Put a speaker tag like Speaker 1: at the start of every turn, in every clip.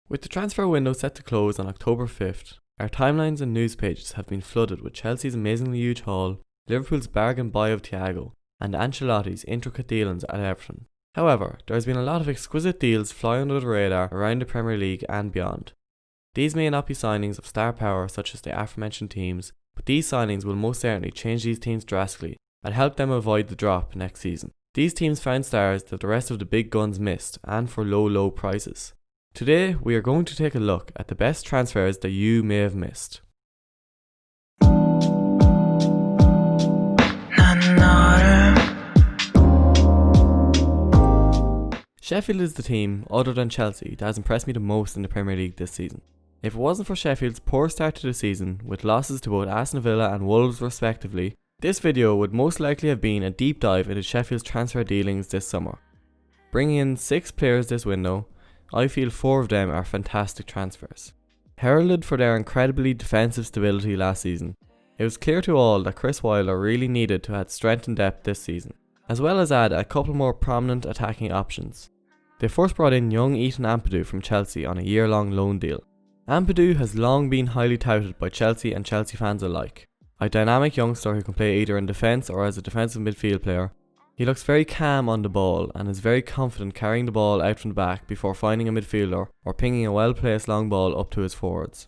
Speaker 1: With the transfer window set to close on October 5th, our timelines and news pages have been flooded with Chelsea's amazingly huge haul, Liverpool's bargain buy of Thiago, and Ancelotti's intricate dealings at Everton. However, there has been a lot of exquisite deals flying under the radar around the Premier League and beyond. These may not be signings of star power such as the aforementioned teams, but these signings will most certainly change these teams drastically and help them avoid the drop next season. These teams found stars that the rest of the big guns missed, and for low prices. Today, we are going to take a look at the best transfers that you may have missed. Sheffield is the team, other than Chelsea, that has impressed me the most in the Premier League this season. If it wasn't for Sheffield's poor start to the season, with losses to both Aston Villa and Wolves respectively, this video would most likely have been a deep dive into Sheffield's transfer dealings this summer. Bringing in 6 players this window, I feel 4 of them are fantastic transfers. Heralded for their incredibly defensive stability last season, it was clear to all that Chris Wilder really needed to add strength and depth this season, as well as add a couple more prominent attacking options. They first brought in young Ethan Ampadu from Chelsea on a year-long loan deal. Ampadu has long been highly touted by Chelsea and Chelsea fans alike. A dynamic youngster who can play either in defence or as a defensive midfield player. He looks very calm on the ball and is very confident carrying the ball out from the back before finding a midfielder or pinging a well-placed long ball up to his forwards.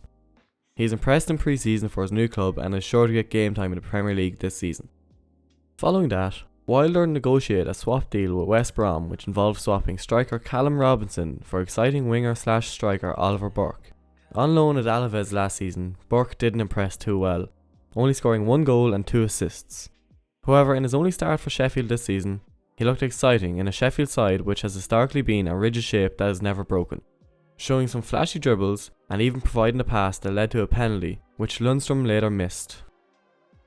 Speaker 1: He is impressed in pre-season for his new club and is sure to get game time in the Premier League this season. Following that, Wilder negotiated a swap deal with West Brom which involved swapping striker Callum Robinson for exciting winger/striker Oliver Burke. On loan at Alaves last season, Burke didn't impress too well, only scoring 1 goal and 2 assists. However, in his only start for Sheffield this season, he looked exciting in a Sheffield side which has historically been a rigid shape that is never broken, showing some flashy dribbles and even providing a pass that led to a penalty, which Lundstrom later missed.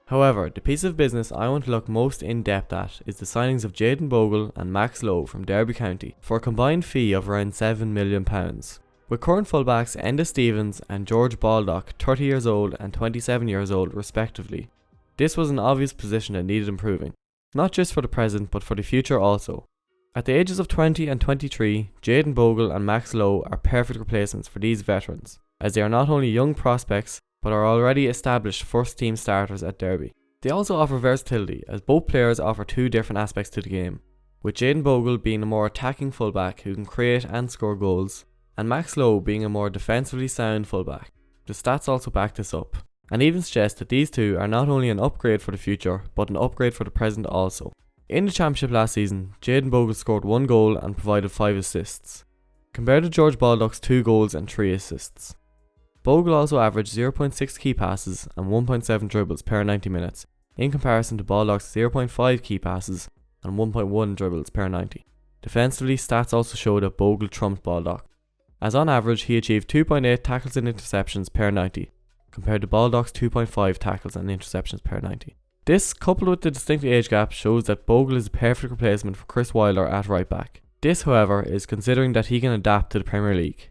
Speaker 1: However, the piece of business I want to look most in depth at is the signings of Jayden Bogle and Max Lowe from Derby County for a combined fee of around £7 million. With current fullbacks Enda Stevens and George Baldock 30 years old and 27 years old respectively, this was an obvious position that needed improving, not just for the present but for the future also. At the ages of 20 and 23, Jayden Bogle and Max Lowe are perfect replacements for these veterans, as they are not only young prospects but are already established first team starters at Derby. They also offer versatility, as both players offer 2 different aspects to the game, with Jayden Bogle being a more attacking fullback who can create and score goals, and Max Lowe being a more defensively sound fullback. The stats also back this up, and even suggest that these 2 are not only an upgrade for the future, but an upgrade for the present also. In the Championship last season, Jayden Bogle scored 1 goal and provided 5 assists, compared to George Baldock's 2 goals and 3 assists. Bogle also averaged 0.6 key passes and 1.7 dribbles per 90 minutes, in comparison to Baldock's 0.5 key passes and 1.1 dribbles per 90. Defensively, stats also show that Bogle trumped Baldock, as on average he achieved 2.8 tackles and interceptions per 90, compared to Baldock's 2.5 tackles and interceptions per 90. This, coupled with the distinct age gap, shows that Bogle is a perfect replacement for Chris Wilder at right back. This, however, is considering that he can adapt to the Premier League.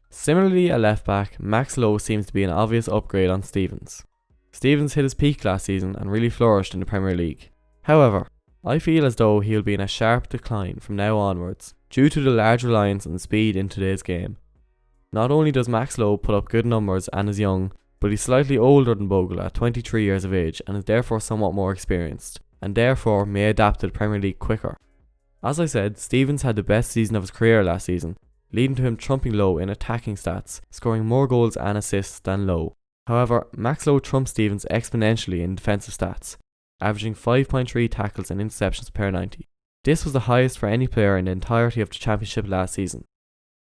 Speaker 1: Similarly at left back, Max Lowe seems to be an obvious upgrade on Stevens. Stevens hit his peak last season and really flourished in the Premier League. However, I feel as though he'll be in a sharp decline from now onwards, due to the large reliance on speed in today's game. Not only does Max Lowe put up good numbers and is young, but he's slightly older than Bogle at 23 years of age and is therefore somewhat more experienced, and therefore may adapt to the Premier League quicker. As I said, Stevens had the best season of his career last season, leading to him trumping Lowe in attacking stats, scoring more goals and assists than Lowe. However, Max Lowe trumped Stevens exponentially in defensive stats, averaging 5.3 tackles and interceptions per 90. This was the highest for any player in the entirety of the Championship last season.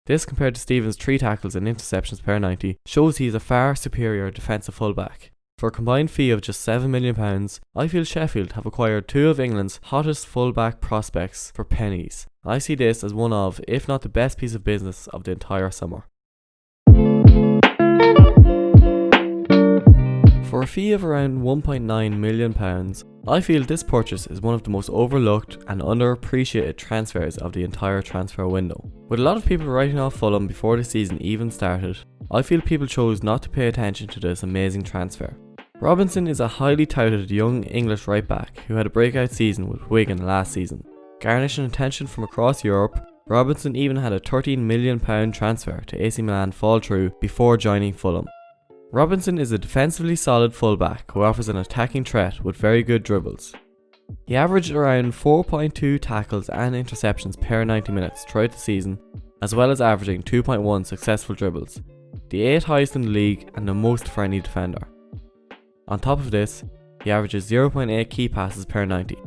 Speaker 1: This, compared to Stevens' 3 tackles and interceptions per 90, shows he is a far superior defensive fullback. For a combined fee of just £7 million, I feel Sheffield have acquired 2 of England's hottest fullback prospects for pennies. I see this as one of, if not the best piece of business of the entire summer. For a fee of around £1.9 million, I feel this purchase is one of the most overlooked and underappreciated transfers of the entire transfer window. With a lot of people writing off Fulham before the season even started, I feel people chose not to pay attention to this amazing transfer. Robinson is a highly touted young English right back who had a breakout season with Wigan last season, garnishing attention from across Europe Robinson even had a £13 million transfer to AC Milan fall through before joining Fulham. Robinson is a defensively solid fullback who offers an attacking threat with very good dribbles. He averaged around 4.2 tackles and interceptions per 90 minutes throughout the season, as well as averaging 2.1 successful dribbles, the 8th highest in the league and the most for any defender. On top of this, he averages 0.8 key passes per 90.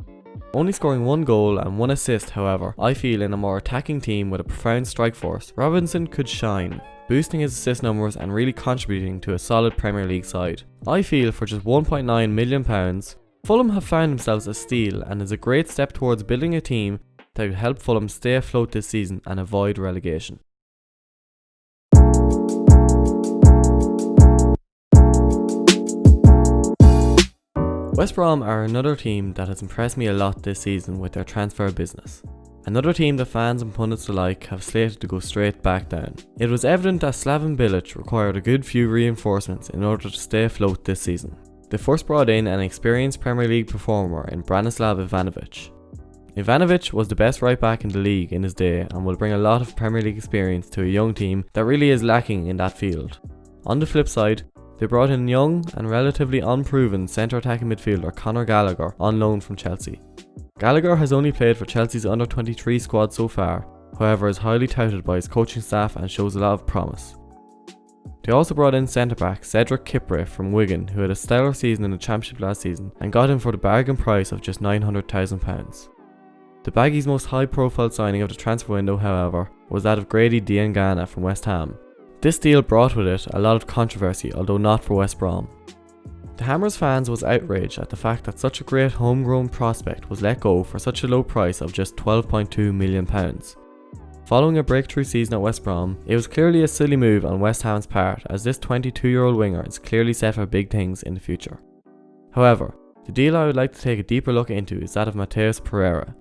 Speaker 1: Only scoring 1 goal and 1 assist, however, I feel in a more attacking team with a profound strike force, Robinson could shine, boosting his assist numbers and really contributing to a solid Premier League side. I feel for just £1.9 million, Fulham have found themselves a steal and is a great step towards building a team that will help Fulham stay afloat this season and avoid relegation. West Brom are another team that has impressed me a lot this season with their transfer business. Another team that fans and pundits alike have slated to go straight back down. It was evident that Slaven Bilic required a good few reinforcements in order to stay afloat this season. They first brought in an experienced Premier League performer in Branislav Ivanovic. Ivanovic was the best right back in the league in his day and will bring a lot of Premier League experience to a young team that really is lacking in that field. On the flip side, they brought in young and relatively unproven centre attacking midfielder Conor Gallagher on loan from Chelsea. Gallagher has only played for Chelsea's under-23 squad so far, however is highly touted by his coaching staff and shows a lot of promise. They also brought in centre-back Cedric Kipre from Wigan, who had a stellar season in the Championship last season and got him for the bargain price of just £900,000. The Baggies' most high-profile signing of the transfer window, however, was that of Grady Diangana from West Ham. This deal brought with it a lot of controversy, although not for West Brom. The Hammers fans was outraged at the fact that such a great homegrown prospect was let go for such a low price of just £12.2 million. Following a breakthrough season at West Brom, it was clearly a silly move on West Ham's part, as this 22-year-old winger is clearly set for big things in the future. However, the deal I would like to take a deeper look into is that of Matheus Pereira.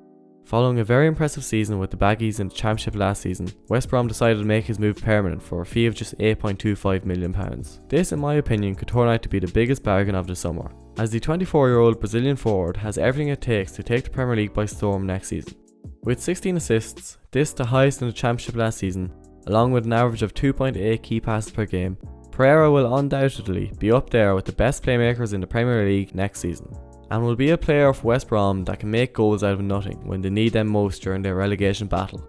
Speaker 1: Following a very impressive season with the Baggies in the Championship last season, West Brom decided to make his move permanent for a fee of just £8.25 million. This, in my opinion, could turn out to be the biggest bargain of the summer, as the 24-year-old Brazilian forward has everything it takes to take the Premier League by storm next season. With 16 assists, this the highest in the Championship last season, along with an average of 2.8 key passes per game, Pereira will undoubtedly be up there with the best playmakers in the Premier League next season, and will be a player for West Brom that can make goals out of nothing when they need them most during their relegation battle.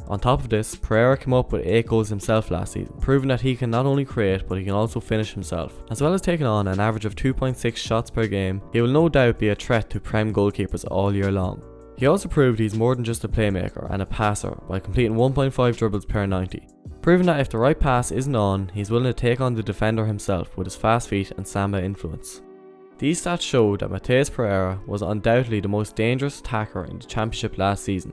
Speaker 1: On top of this, Pereira came up with 8 goals himself last season, proving that he can not only create but he can also finish himself. As well as taking on an average of 2.6 shots per game, he will no doubt be a threat to Prem goalkeepers all year long. He also proved he's more than just a playmaker and a passer by completing 1.5 dribbles per 90, proving that if the right pass isn't on, he's willing to take on the defender himself with his fast feet and samba influence. These stats show that Matheus Pereira was undoubtedly the most dangerous attacker in the Championship last season,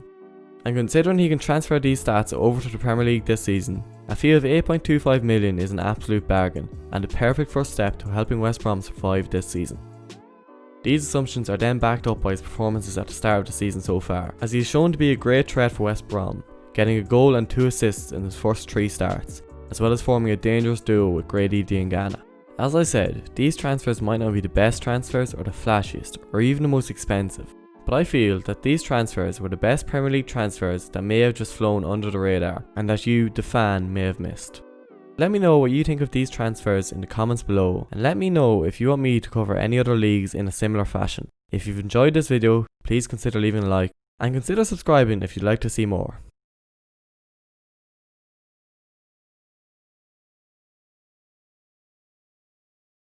Speaker 1: and considering he can transfer these stats over to the Premier League this season, a fee of £8.25 million is an absolute bargain and the perfect first step to helping West Brom survive this season. These assumptions are then backed up by his performances at the start of the season so far, as he is shown to be a great threat for West Brom, getting a goal and 2 assists in his first 3 starts, as well as forming a dangerous duo with Grady Diangana. As I said, these transfers might not be the best transfers or the flashiest, or even the most expensive, but I feel that these transfers were the best Premier League transfers that may have just flown under the radar, and that you, the fan, may have missed. Let me know what you think of these transfers in the comments below, and let me know if you want me to cover any other leagues in a similar fashion. If you've enjoyed this video, please consider leaving a like, and consider subscribing if you'd like to see more.